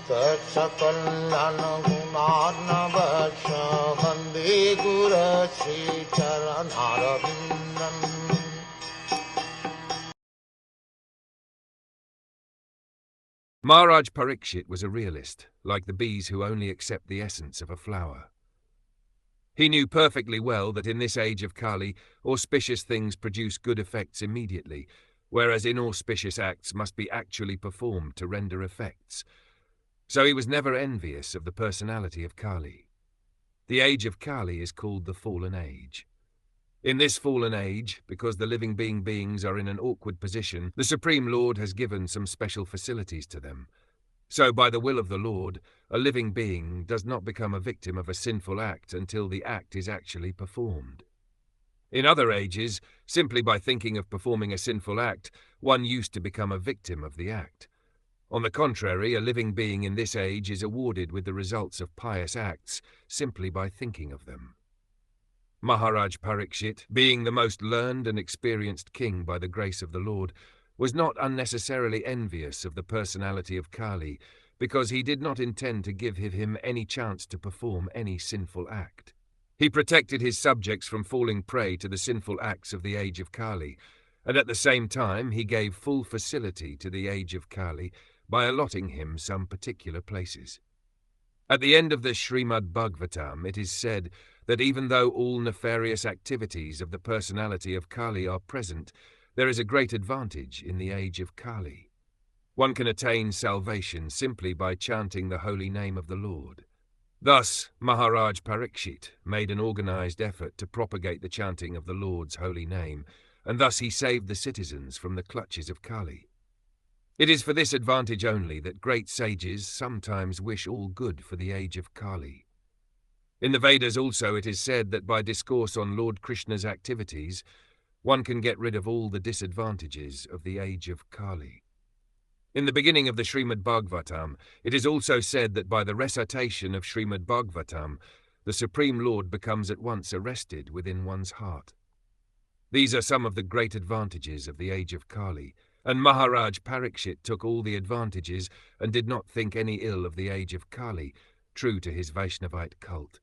Sakalayan gunarnavasya Vande Guru Sri Charanarabindam. Maharaj Parikṣit was a realist, like the bees who only accept the essence of a flower. He knew perfectly well that in this age of Kali, auspicious things produce good effects immediately, whereas inauspicious acts must be actually performed to render effects. So he was never envious of the personality of Kali. The age of Kali is called the fallen age. In this fallen age, because the living beings are in an awkward position, the Supreme Lord has given some special facilities to them. So by the will of the Lord, a living being does not become a victim of a sinful act until the act is actually performed. In other ages, simply by thinking of performing a sinful act, one used to become a victim of the act. On the contrary, a living being in this age is awarded with the results of pious acts simply by thinking of them. Maharaj Parikṣit, being the most learned and experienced king by the grace of the Lord, was not unnecessarily envious of the personality of Kali, because he did not intend to give him any chance to perform any sinful act. He protected his subjects from falling prey to the sinful acts of the age of Kali, and at the same time he gave full facility to the age of Kali by allotting him some particular places. At the end of the Srimad Bhagwatam, it is said that even though all nefarious activities of the personality of Kali are present, there is a great advantage in the age of Kali. One can attain salvation simply by chanting the holy name of the Lord. Thus, Maharaj Parikṣit made an organized effort to propagate the chanting of the Lord's holy name, and thus he saved the citizens from the clutches of Kali. It is for this advantage only that great sages sometimes wish all good for the age of Kali. In the Vedas also it is said that by discourse on Lord Krishna's activities, one can get rid of all the disadvantages of the age of Kali. In the beginning of the Srimad Bhagwatam, it is also said that by the recitation of Srimad Bhagwatam, the Supreme Lord becomes at once arrested within one's heart. These are some of the great advantages of the age of Kali, and Maharaj Parikṣit took all the advantages and did not think any ill of the age of Kali, true to his Vaishnavite cult.